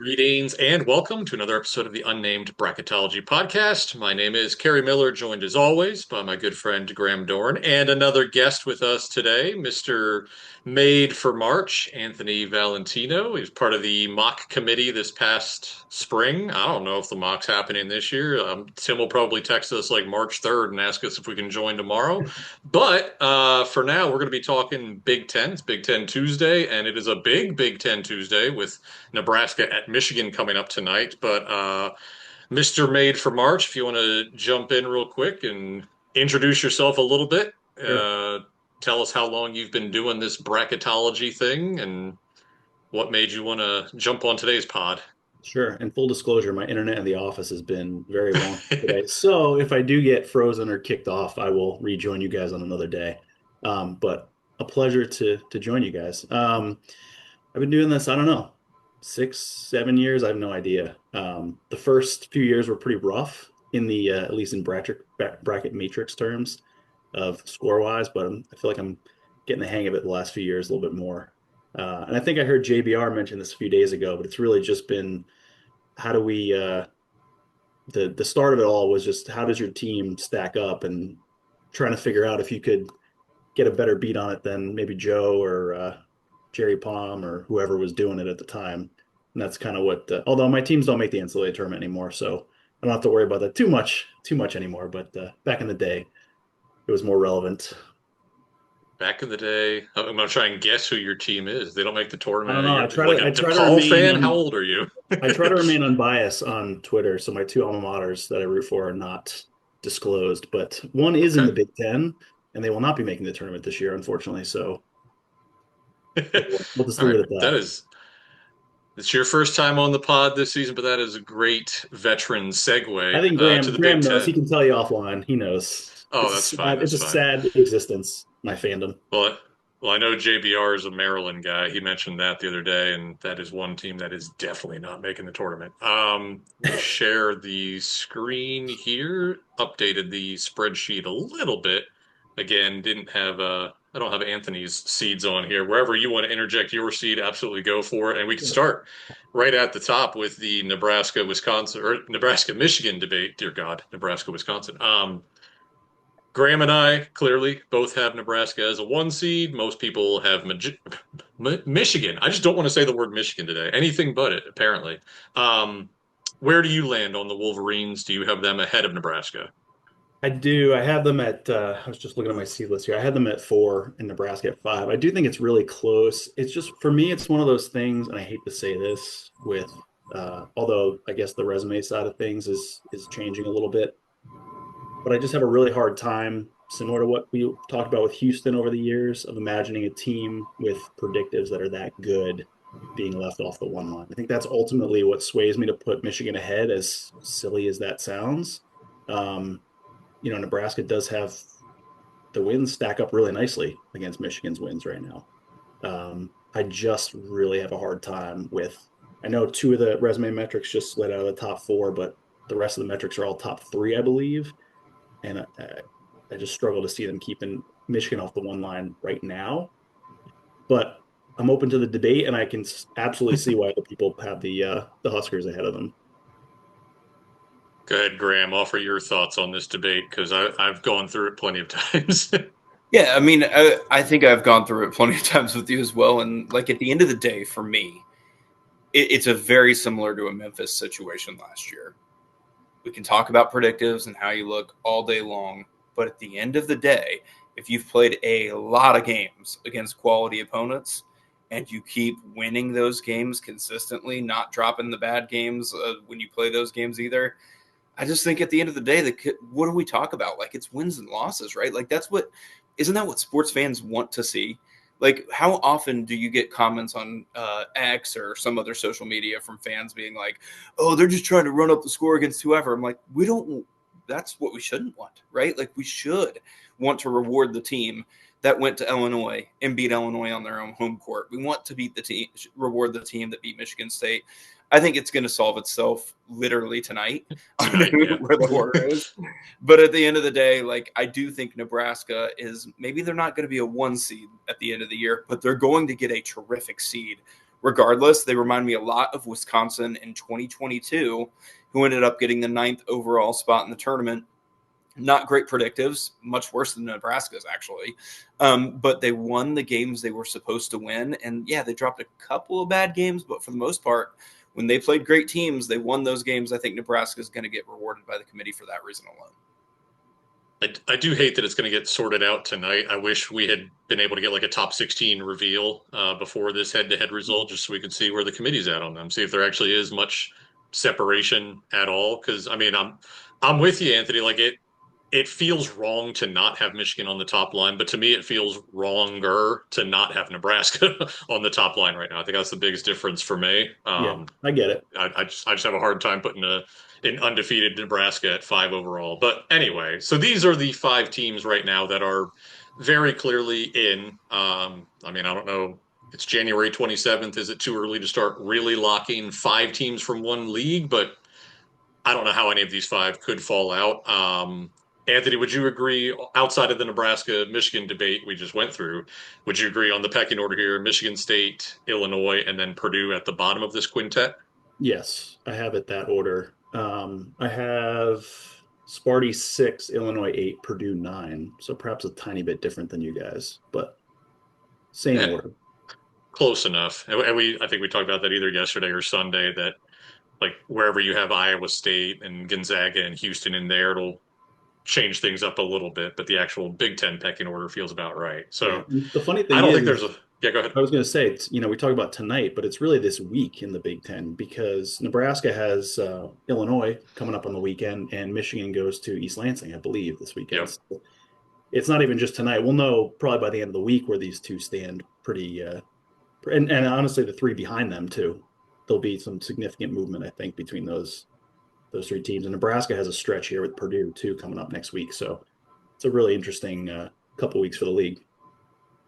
Greetings and welcome to another episode of the Unnamed Bracketology podcast. My name is Kerry Miller, joined as always by my good friend Graham Dorn, and another guest with us today, Mr. MadeForMarch, Anthony Valentino. He's part of the mock committee this past spring. I don't know if the mock's happening this year. Tim will probably text us like March 3rd and ask us if we can join tomorrow. But for now, we're going to be talking Big Ten. It's Big Ten Tuesday, and it is a big Big Ten Tuesday with Nebraska at Michigan coming up tonight. But Mr. Made for March, if you want to jump in real quick and introduce yourself a little bit, Sure. tell us how long you've been doing this bracketology thing and what made you want to jump on today's pod. Sure. And full disclosure, my internet in the office has been very wonky today. So if I do get frozen or kicked off, I will rejoin you guys on another day. But a pleasure to join you guys. I've been doing this, I don't know, 6, 7 years. I have no idea. The first few years were pretty rough in the at least in bracket matrix terms of score wise, but I feel like I'm getting the hang of it the last few years a little bit more. And I think I heard JBR mention this a few days ago, but it's really just been how do we the start of it all was just how does your team stack up and trying to figure out if you could get a better beat on it than maybe Joe or Jerry Palm or whoever was doing it at the time. And that's kind of what although my teams don't make the NCAA tournament anymore, so I don't have to worry about that too much anymore. But back in the day, it was more relevant. Back in the day, I'm gonna try and guess who your team is. They don't make the I don't tournament. know. You're like a I try to DePaul remain fan. How old are you? I try to remain unbiased on Twitter, so my two alma maters that I root for are not disclosed. But one is in Okay. the Big Ten, and they will not be making the tournament this year, unfortunately. So we'll just All leave right. it at That that. is It's your first time on the pod this season, but that is a great veteran I segue think to Graham the Graham Big knows. He Ten. can tell you offline. He knows. Oh, that's fine. It's That's a fine. sad existence, my fandom. Well, well, I know JBR is a Maryland guy. He mentioned that the other day, and that is one team that is definitely not making the tournament. Let me share the screen here. Updated the spreadsheet a little bit. Again, didn't have I don't have Anthony's seeds on here. Wherever you want to interject your seed, absolutely go for it. And we can start right at the top with the Nebraska Wisconsin or Nebraska Michigan debate. Dear God, Nebraska Wisconsin. Graham and I clearly both have Nebraska as a one seed. Most people have Michigan. I just don't want to say the word Michigan today. Anything but it, apparently. Um, where do you land on the Wolverines? Do you have them ahead of Nebraska? I do. I have them at. I was just looking at my seed list here. I had them at 4 and Nebraska at 5. I do think it's really close. It's just for me, it's one of those things, and I hate to say this with, although I guess the resume side of things is changing a little bit, but I just have a really hard time, similar to what we talked about with Houston over the years, of imagining a team with predictives that are that good being left off the one line. I think that's ultimately what sways me to put Michigan ahead, as silly as that sounds. Um, Nebraska does have the wins stack up really nicely against Michigan's wins right now. I just really have a hard time with. I know two of the resume metrics just slid out of the top 4, but the rest of the metrics are all top 3, I believe, and I just struggle to see them keeping Michigan off the one line right now. But I'm open to the debate, and I can absolutely see why the people have the Huskers ahead of them. Go ahead, Graham. Offer your thoughts on this debate because I've gone through it plenty of times. Yeah, I mean, I think I've gone through it plenty of times with you as well. And like at the end of the day, for me, it's a very similar to a Memphis situation last year. We can talk about predictives and how you look all day long, but at the end of the day, if you've played a lot of games against quality opponents and you keep winning those games consistently, not dropping the bad games when you play those games either, I just think at the end of the day, what do we talk about? Like it's wins and losses, right? Like isn't that what sports fans want to see? Like how often do you get comments on X or some other social media from fans being like, oh, they're just trying to run up the score against whoever. I'm like, that's what we shouldn't want, right? Like we should want to reward the team that went to Illinois and beat Illinois on their own home court. We want to reward the team that beat Michigan State. I think it's going to solve itself literally tonight on Tonight, yeah. where the horror is. But at the end of the day, like I do think Nebraska maybe they're not going to be a 1 seed at the end of the year, but they're going to get a terrific seed regardless, they remind me a lot of Wisconsin in 2022, who ended up getting the 9th overall spot in the tournament. Not great predictives, much worse than Nebraska's actually. But they won the games they were supposed to win. And yeah, they dropped a couple of bad games, but for the most part, when they played great teams, they won those games. I think Nebraska is going to get rewarded by the committee for that reason alone. I do hate that it's going to get sorted out tonight. I wish we had been able to get like a top 16 reveal before this head-to-head result, just so we could see where the committee's at on them, see if there actually is much separation at all. Because I mean, I'm with you, Anthony. Like it feels wrong to not have Michigan on the top line, but to me, it feels wronger to not have Nebraska on the top line right now. I think that's the biggest difference for me. Yeah, I get it. I just have a hard time putting an undefeated Nebraska at 5 overall. But anyway, so these are the 5 teams right now that are very clearly in. I mean, I don't know. It's January 27th. Is it too early to start really locking 5 teams from one league? But I don't know how any of these 5 could fall out. Anthony, would you agree, outside of the Nebraska-Michigan debate we just went through, would you agree on the pecking order here, Michigan State, Illinois, and then Purdue at the bottom of this quintet? Yes, I have it that order. I have Sparty 6, Illinois 8, Purdue 9. So perhaps a tiny bit different than you guys, but same Yeah, order. close enough. And I think we talked about that either yesterday or Sunday, that like wherever you have Iowa State and Gonzaga and Houston in there, it'll change things up a little bit, but the actual Big Ten pecking order feels about right. Yeah. So The funny I thing don't think there's a, is, yeah, go ahead. I was going to say, we talk about tonight, but it's really this week in the Big Ten because Nebraska has Illinois coming up on the weekend, and Michigan goes to East Lansing, I believe, this weekend. Yep. So it's not even just tonight. We'll know probably by the end of the week where these two stand pretty, and honestly, the 3 behind them too. There'll be some significant movement, I think, between those 3 teams. And Nebraska has a stretch here with Purdue too coming up next week. So it's a really interesting couple weeks for the league.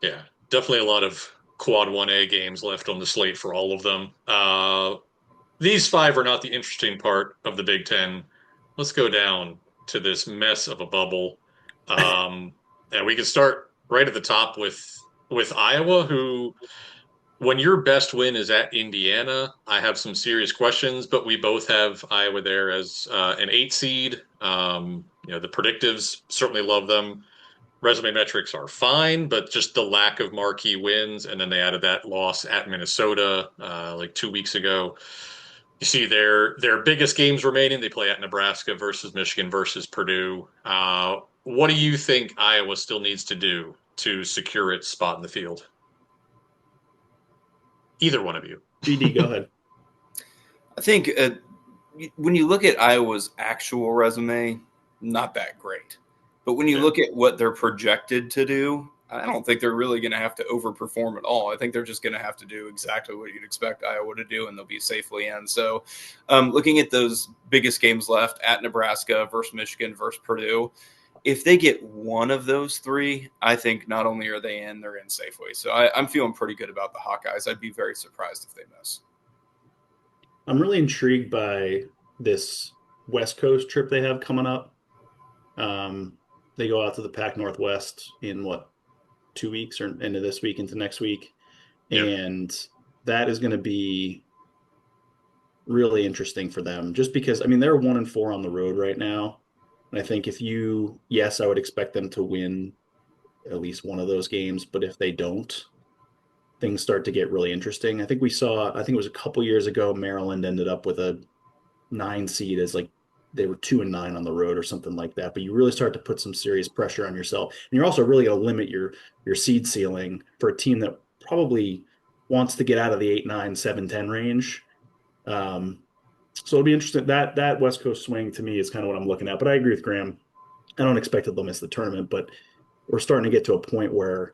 Yeah, definitely a lot of quad 1A games left on the slate for all of them. These 5 are not the interesting part of the Big Ten. Let's go down to this mess of a bubble. And we can start right at the top with Iowa, who when your best win is at Indiana, I have some serious questions, but we both have Iowa there as an 8 seed. The predictives certainly love them. Resume metrics are fine, but just the lack of marquee wins, and then they added that loss at Minnesota like 2 weeks ago. You see their biggest games remaining. They play at Nebraska versus Michigan versus Purdue. What do you think Iowa still needs to do to secure its spot in the field? Either one of you. GD, go ahead. I think when you look at Iowa's actual resume, not that great. But when you look at what they're projected to do, I don't think they're really going to have to overperform at all. I think they're just going to have to do exactly what you'd expect Iowa to do, and they'll be safely in. So looking at those biggest games left at Nebraska versus Michigan versus Purdue, if they get one of those 3, I think not only are they in, they're in safely. So I'm feeling pretty good about the Hawkeyes. I'd be very surprised if they miss. I'm really intrigued by this West Coast trip they have coming up. They go out to the Pac Northwest in 2 weeks, or into this week into next week. Yep. And that is going to be really interesting for them just because, I mean, they're 1-4 on the road right now. And I think yes, I would expect them to win at least one of those games. But if they don't, things start to get really interesting. I think it was a couple years ago, Maryland ended up with a 9 seed as like they were 2-9 on the road or something like that. But you really start to put some serious pressure on yourself, and you're also really going to limit your seed ceiling for a team that probably wants to get out of the 8-9, 7-10 range. So it'll be interesting. That West Coast swing to me is kind of what I'm looking at. But I agree with Graham. I don't expect that they'll miss the tournament, but we're starting to get to a point where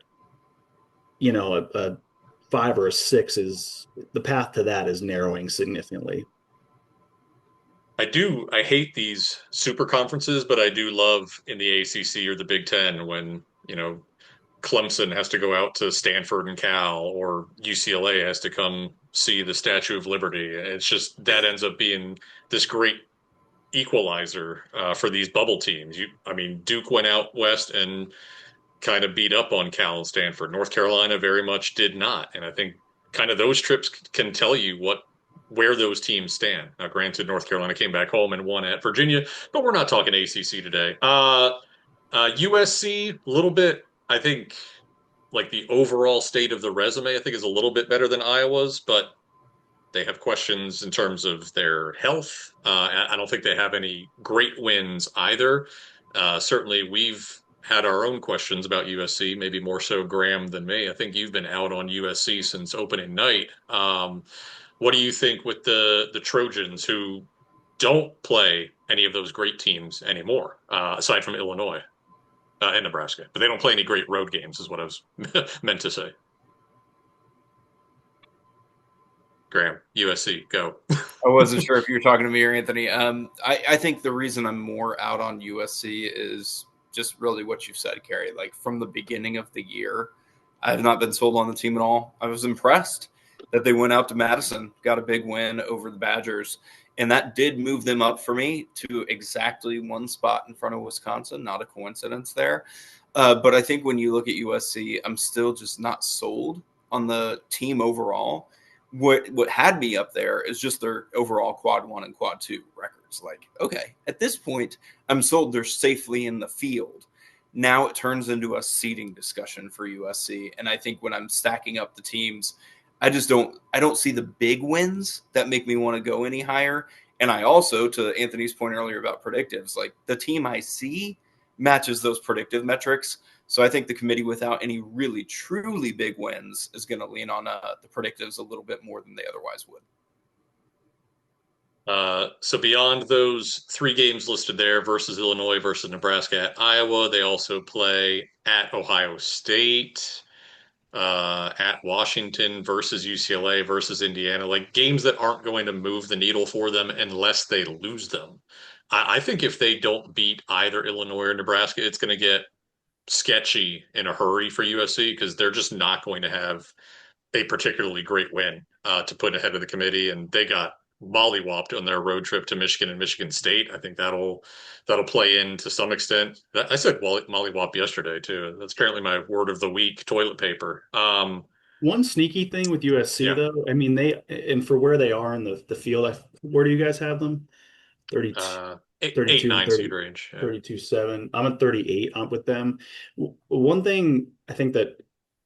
a 5 or a 6 is the path to that is narrowing significantly. I hate these super conferences, but I do love in the ACC or the Big Ten when, Clemson has to go out to Stanford and Cal, or UCLA has to come see the Statue of Liberty. It's just that ends up being this great equalizer for these bubble teams. Duke went out west and kind of beat up on Cal and Stanford. North Carolina very much did not. And I think kind of those trips can tell you where those teams stand. Now, granted, North Carolina came back home and won at Virginia, but we're not talking ACC today. USC, a little bit, I think, like the overall state of the resume, I think is a little bit better than Iowa's, but they have questions in terms of their health. I don't think they have any great wins either. Certainly, we've had our own questions about USC, maybe more so Graham than me. I think you've been out on USC since opening night. What do you think with the Trojans who don't play any of those great teams anymore, aside from Illinois and Nebraska? But they don't play any great road games, is what I was meant to say. Graham, USC, go. I wasn't sure if you were talking to me or Anthony. I think the reason I'm more out on USC is just really what you've said, Kerry. Like from the beginning of the year, I have not been sold on the team at all. I was impressed that they went out to Madison, got a big win over the Badgers, and that did move them up for me to exactly one spot in front of Wisconsin. Not a coincidence there. But I think when you look at USC, I'm still just not sold on the team overall. What had me up there is just their overall quad 1 and quad 2 records. Like, okay, at this point, I'm sold they're safely in the field. Now it turns into a seeding discussion for USC. And I think when I'm stacking up the teams, I don't see the big wins that make me want to go any higher. And I also, to Anthony's point earlier about predictives, like the team I see matches those predictive metrics. So I think the committee, without any really truly big wins, is going to lean on the predictives a little bit more than they otherwise would. So beyond those three games listed there versus Illinois versus Nebraska at Iowa, they also play at Ohio State, at Washington versus UCLA versus Indiana, like games that aren't going to move the needle for them unless they lose them. I think if they don't beat either Illinois or Nebraska, it's going to get sketchy in a hurry for USC because they're just not going to have a particularly great win to put ahead of the committee, and they got mollywopped on their road trip to Michigan and Michigan State. I think that'll play in to some extent. I said mollywop yesterday too. That's apparently my word of the week. Toilet paper. One sneaky thing with USC Yeah, though, I mean and for where they are in the field, where do you guys have them? 32, eight 32 and nine seed 30, range. Yeah. 32-7. I'm at 38 with them. One thing I think that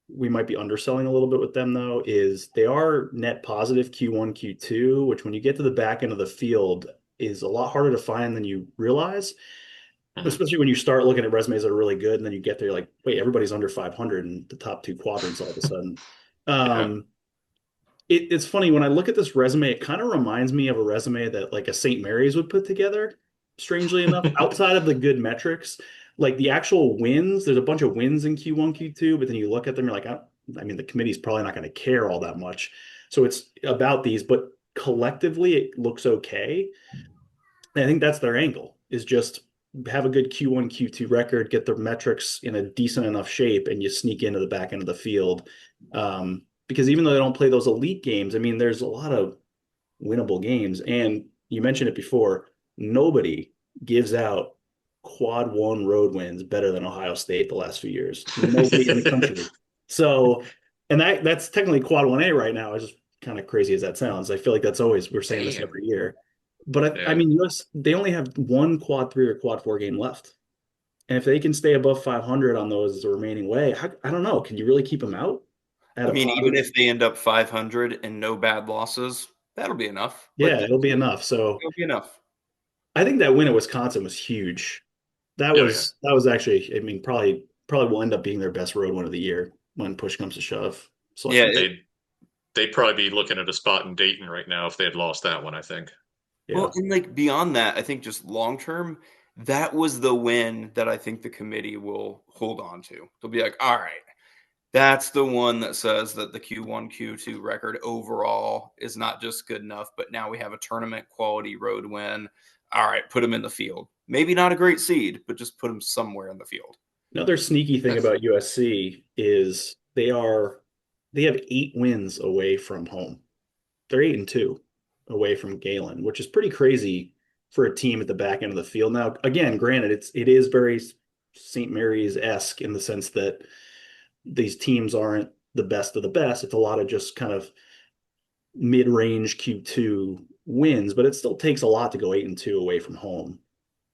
we might be underselling a little bit with them though is they are net positive Q1, Q2, which when you get to the back end of the field is a lot harder to find than you realize, Mhm. especially when you start looking at resumes that are really good and then you get there, you're like, wait, everybody's under 500 in the top two quadrants all of a sudden. Yeah. Um, it's funny when I look at this resume, it kind of reminds me of a resume that like a St. Mary's would put together. Strangely enough, outside of the good metrics, like the actual wins, there's a bunch of wins in Q1, Q2, but then you look at them, you're like, I mean, the committee's probably not going to care all that much. So it's about these, but collectively it looks okay. And I think that's their angle is just have a good Q1, Q2 record, get the metrics in a decent enough shape, and you sneak into the back end of the field. Because even though they don't play those elite games, I mean, there's a lot of winnable games. And you mentioned it before, nobody gives out quad 1 road wins better than Ohio State the last few years. Nobody in the country. So, and that's technically quad 1A right now, as kind of crazy as that sounds. I feel like that's always, we're saying this Damn. every year. But I Yeah. mean, US, they only have one quad 3 or quad 4 game left. And if they can stay above 500 on those the remaining way, I don't know. Can you really keep them out at I a mean, even positive? if they end up 500 and no bad losses, that'll be enough. Yeah, it'll be enough. So It'll be enough. I think that win at Wisconsin was huge. That Oh yeah. was that was actually, I mean, probably will end up being their best road win of the year when push comes to shove. Yeah, Selection. They'd probably be looking at a spot in Dayton right now if they had lost that one, I think. Yeah. well, and like beyond that, I think just long term, that was the win that I think the committee will hold on to. They'll be like, all right, that's the one that says that the Q1, Q2 record overall is not just good enough, but now we have a tournament quality road win. All right, put them in the field. Maybe not a great seed, but just put them somewhere in the field. Another sneaky thing That's about USC is they have 8 wins away from home. They're 8-2 away from Galen, which is pretty crazy for a team at the back end of the field. Now, again, granted, it is very St. Mary's-esque in the sense that these teams aren't the best of the best. It's a lot of just kind of mid-range Q2 wins, but it still takes a lot to go 8-2 away from home.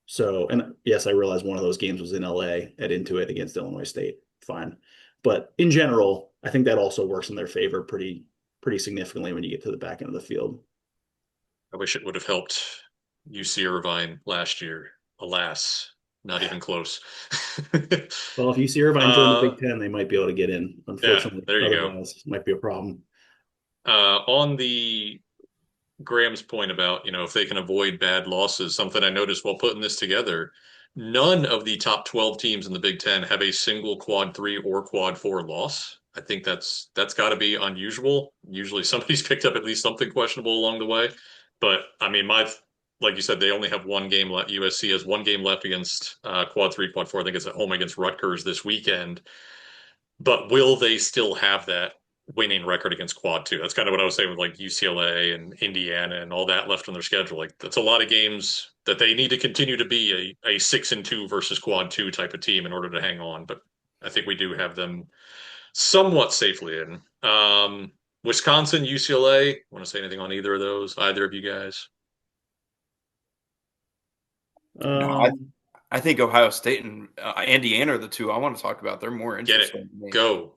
So, and yes, I realize one of those games was in LA at Intuit against Illinois State. Fine. But in general, I think that also works in their favor pretty significantly when you get to the back end of the field. I wish it would have helped UC Irvine last year. Alas, not even close. Well, if UC Irvine joined the uh, Big Ten, they might be able to get in. yeah, Unfortunately, there you go. otherwise, might be a problem. On the Graham's point about, if they can avoid bad losses, something I noticed while putting this together, none of the top 12 teams in the Big Ten have a single quad three or quad four loss. I think that's got to be unusual. Usually somebody's picked up at least something questionable along the way. But I mean, like you said, they only have one game left. USC has one game left against quad three, quad four. I think it's at home against Rutgers this weekend. But will they still have that winning record against quad two? That's kind of what I was saying with like UCLA and Indiana and all that left on their schedule. Like that's a lot of games that they need to continue to be a 6-2 versus quad two type of team in order to hang on. But I think we do have them somewhat safely in. Wisconsin, UCLA. Want to say anything on either of those? Either of you guys? No, Um, I think Ohio State and Indiana are the two I want to talk about. They're more Get it. interesting to me. Go.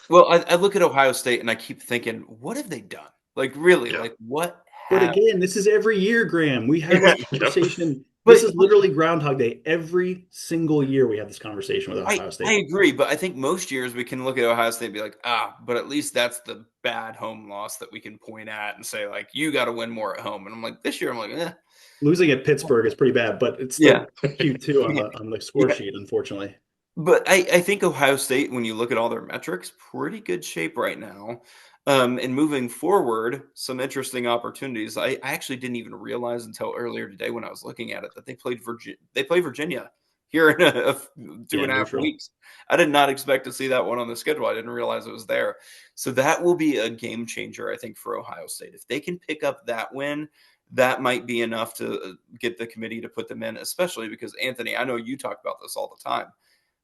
Well, I look at Ohio State and I keep thinking, what have they done? Like, really, Yeah. like what but have? again, this is every year, Graham. We have this Yep. conversation. This But is literally Groundhog Day. Every single year we have this conversation with Ohio I State. agree, but I think most years we can look at Ohio State and be like, but at least that's the bad home loss that we can point at and say, like, you got to win more at home. And I'm like, this year, I'm like, Losing at Pittsburgh is pretty bad, but it's yeah, still Q2 on yeah, the score yeah. sheet, unfortunately. But I think Ohio State, when you look at all their metrics, pretty good shape right now. And moving forward, some interesting opportunities. I actually didn't even realize until earlier today when I was looking at it that they played Virginia. They play Virginia here in two Yeah, and a half neutral. weeks. I did not expect to see that one on the schedule. I didn't realize it was there. So that will be a game changer, I think, for Ohio State. If they can pick up that win, that might be enough to get the committee to put them in, especially because Anthony, I know you talk about this all the time,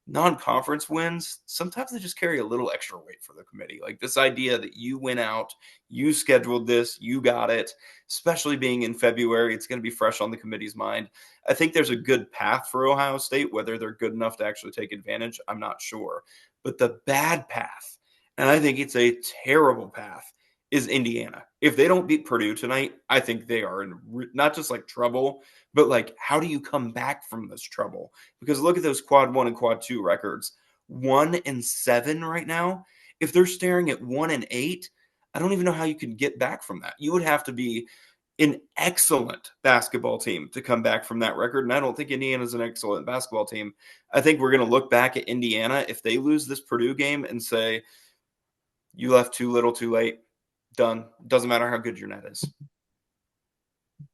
non-conference wins, sometimes they just carry a little extra weight for the committee. Like this idea that you went out, you scheduled this, you got it, especially being in February, it's going to be fresh on the committee's mind. I think there's a good path for Ohio State. Whether they're good enough to actually take advantage, I'm not sure. But the bad path, and I think it's a terrible path, is Indiana. If they don't beat Purdue tonight, I think they are in not just like trouble, but like, how do you come back from this trouble? Because look at those quad one and quad two records, 1-7 right now. If they're staring at 1-8, I don't even know how you could get back from that. You would have to be an excellent basketball team to come back from that record. And I don't think Indiana's an excellent basketball team. I think we're going to look back at Indiana if they lose this Purdue game and say, you left too little too late. Done. Doesn't matter how good your net is.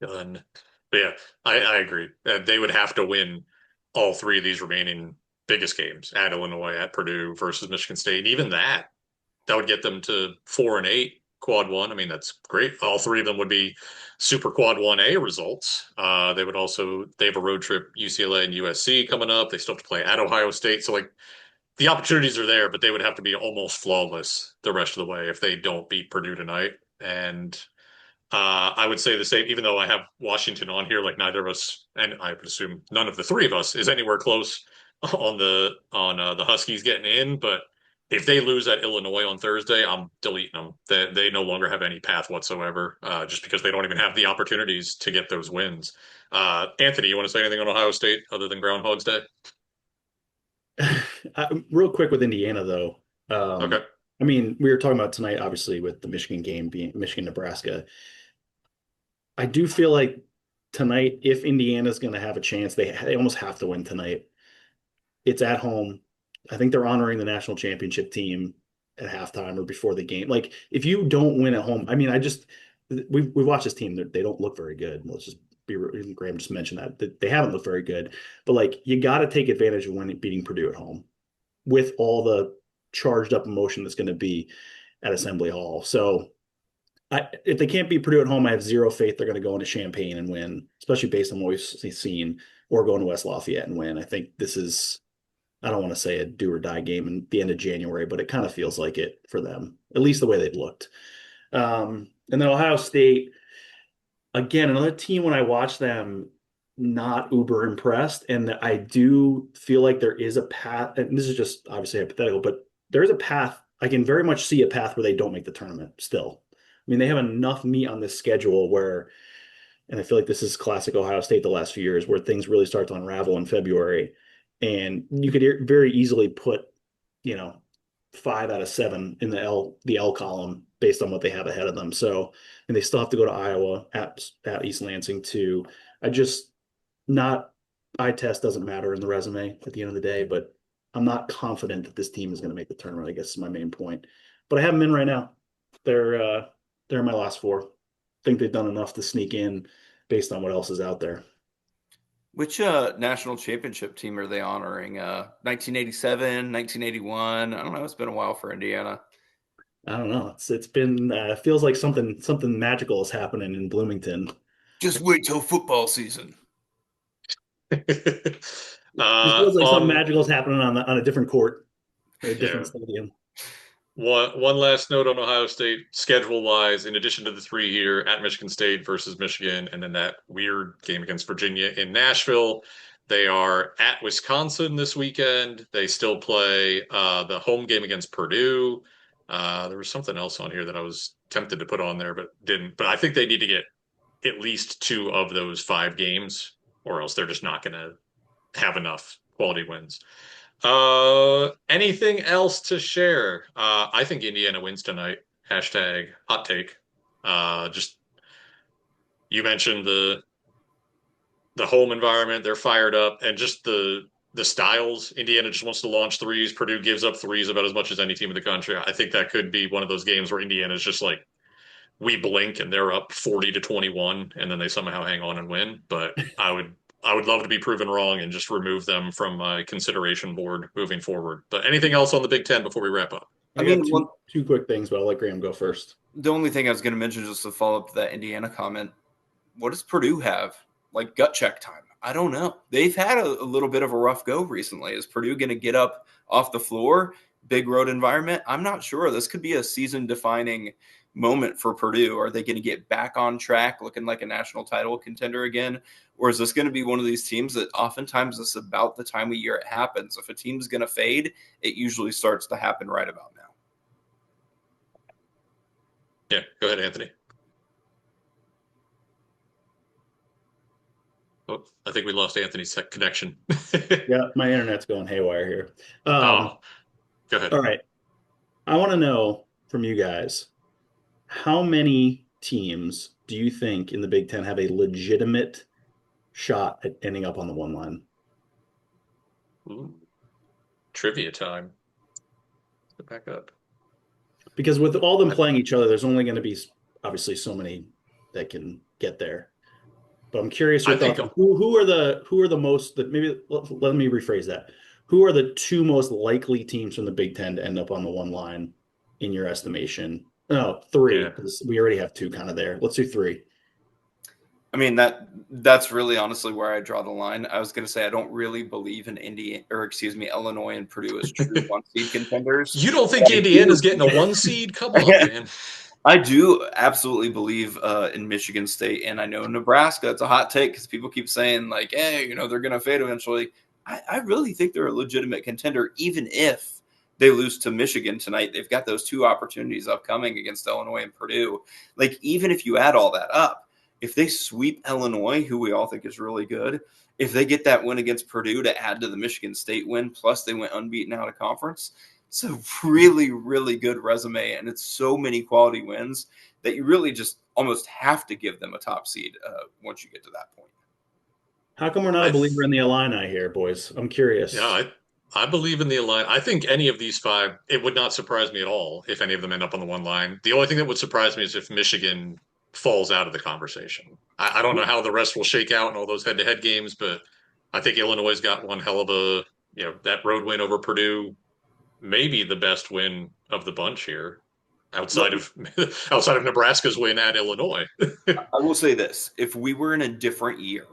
Done. But yeah, I agree. They would have to win all three of these remaining biggest games at Illinois, at Purdue versus Michigan State. And even that would get them to 4-8 quad one. I mean, that's great. All three of them would be super quad 1A results. They have a road trip, UCLA and USC coming up. They still have to play at Ohio State. So like the opportunities are there, but they would have to be almost flawless the rest of the way if they don't beat Purdue tonight. And I would say the same, even though I have Washington on here, like neither of us, and I would assume none of the three of us is anywhere close on the Huskies getting in. But if they lose at Illinois on Thursday, I'm deleting them. They no longer have any path whatsoever, just because they don't even have the opportunities to get those wins. Anthony, you want to say anything on Ohio State other than Groundhog's Day? Real quick with Indiana, though. Okay. I mean, we were talking about tonight, obviously, with the Michigan game being Michigan, Nebraska. I do feel like tonight, if Indiana's going to have a chance, they almost have to win tonight. It's at home. I think they're honoring the national championship team at halftime or before the game. Like, if you don't win at home, I mean, we watched this team. They don't look very good. Let's just be. Graham just mentioned that they haven't looked very good. But like, you got to take advantage of beating Purdue at home with all the charged up emotion that's going to be at Assembly Hall. So if they can't beat Purdue at home, I have zero faith they're going to go into Champaign and win, especially based on what we've seen, or go into West Lafayette and win. I think this is I don't want to say a do or die game in the end of January, but it kind of feels like it for them, at least the way they've looked. And then Ohio State, again, another team when I watch them, not uber impressed. And I do feel like there is a path, and this is just obviously hypothetical, but there is a path. I can very much see a path where they don't make the tournament still. I mean, they have enough meat on this schedule where, and I feel like this is classic Ohio State the last few years, where things really start to unravel in February. And you could very easily put, you know, 5 out of 7 in the L column based on what they have ahead of them. So, and they still have to go to Iowa at East Lansing too. I just not eye test doesn't matter in the resume at the end of the day, but I'm not confident that this team is going to make the tournament. I guess is my main point. But I have them in right now. They're my last four. I think they've done enough to sneak in based on what else is out there. Which national championship team are they honoring? 1987, 1981? I don't know. It's been a while for Indiana. I don't know. It's been feels like something magical is happening in Bloomington. Just wait till football season. It feels like something On magical is happening on a different court or a different yeah, stadium. one last note on Ohio State schedule wise. In addition to the three here at Michigan State versus Michigan, and then that weird game against Virginia in Nashville, they are at Wisconsin this weekend. They still play the home game against Purdue. There was something else on here that I was tempted to put on there, but didn't. But I think they need to get at least two of those five games, or else they're just not going to have enough quality wins. Anything else to share? I think Indiana wins tonight. Hashtag hot take. Just you mentioned the home environment. They're fired up, and just the styles. Indiana just wants to launch threes. Purdue gives up threes about as much as any team in the country. I think that could be one of those games where Indiana's just like we blink and they're up 40-21, and then they somehow hang on and win. But I would love to be proven wrong and just remove them from my consideration board moving forward. But anything else on the Big Ten before we wrap up? I got two quick things, but I'll let Graham go first. The only thing I was going to mention, just to follow up to that Indiana comment, what does Purdue have? Like gut check time? I don't know. They've had a little bit of a rough go recently. Is Purdue going to get up off the floor? Big road environment? I'm not sure. This could be a season defining moment for Purdue. Are they going to get back on track looking like a national title contender again? Or is this going to be one of these teams that oftentimes it's about the time of year it happens? If a team's going to fade, it usually starts to happen right about now. Yeah, go ahead, Anthony. Oh, I think we lost Anthony's connection. Yeah, my internet's going haywire here. Oh, go ahead. All right. I want to know from you guys, how many teams do you think in the Big Ten have a legitimate shot at ending up on the one line? Ooh, trivia time. Let's go back up. Because with all them playing each other, there's only going to be obviously so many that can get there. But I'm curious your thoughts. Who are the most that maybe let me rephrase that. Who are the two most likely teams from the Big Ten to end up on the one line in your estimation? No, three, because we already have two kind of there. Let's do three. I mean, that's really honestly where I draw the line. I was going to say I don't really believe in Illinois and Purdue as true one seed contenders. You don't think Indiana's getting a one seed? Come on, man. I do absolutely believe in Michigan State, and I know Nebraska. It's a hot take because people keep saying like, "Hey, they're going to fade eventually." I really think they're a legitimate contender, even if they lose to Michigan tonight. They've got those two opportunities upcoming against Illinois and Purdue. Like, even if you add all that up, if they sweep Illinois, who we all think is really good, if they get that win against Purdue to add to the Michigan State win, plus they went unbeaten out of conference, it's a really, really good resume, and it's so many quality wins that you really just almost have to give them a top seed once you get to that point. How come we're not a believer in the Illini here, boys? I'm curious. Yeah, I believe in the Illini. I think any of these five, it would not surprise me at all if any of them end up on the one line. The only thing that would surprise me is if Michigan falls out of the conversation. I don't know how the rest will shake out in all those head-to-head games, but I think Illinois' got one hell of a, that road win over Purdue, maybe the best win of the bunch here, outside of Nebraska's win at Illinois. I will say this: if we were in a different year,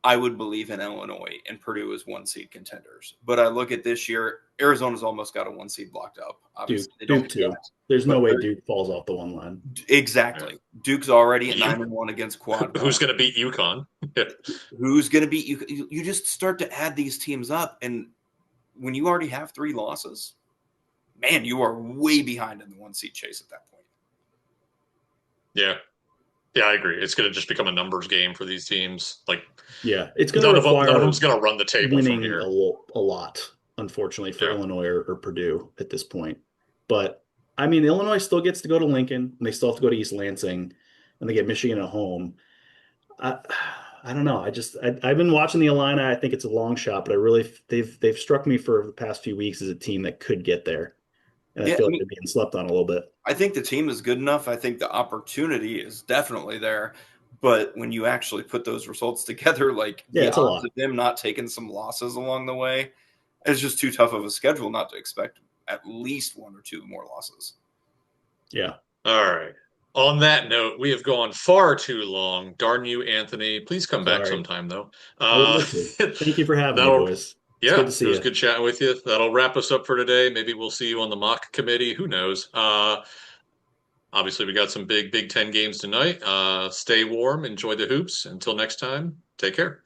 I would believe in Illinois and Purdue as 1 seed contenders. But I look at this year, Arizona's almost got a 1 seed blocked up. Duke, Obviously, they don't Duke yet, too. There's no but way Duke falls off the one line. exactly. Duke's already at 9-1 against quad. Who's going to beat UConn? Who's going to beat you? You just start to add these teams up, and when you already have 3 losses, man, you are way behind in the 1 seed chase at that point. Yeah. Yeah, I agree. It's going to just become a numbers game for these teams. Like, yeah, it's going to require none of them's going to run the table winning from here. a lot, unfortunately, for Illinois or Purdue at this point. But I mean, Illinois still gets to go to Lincoln, and they still have to go to East Lansing, and they get Michigan at home. I don't know. I've been watching the Illini. I think it's a long shot, but they've struck me for the past few weeks as a team that could get there, and I feel like they're being slept on a little bit. I think the team is good enough. I think the opportunity is definitely there. But when you actually put those results together, like the odds of them not taking some losses along the way, it's just too tough of a schedule not to expect at least 1 or 2 more losses. Yeah. All right. On that note, we have gone far too long. Darn you, Anthony. Please come back sometime, though. Thank you for having me, boys. Yeah, it was good chatting with you. That'll wrap us up for today. Maybe we'll see you on the mock committee. Who knows? Obviously, we got some big Big Ten games tonight. Stay warm. Enjoy the hoops. Until next time, take care.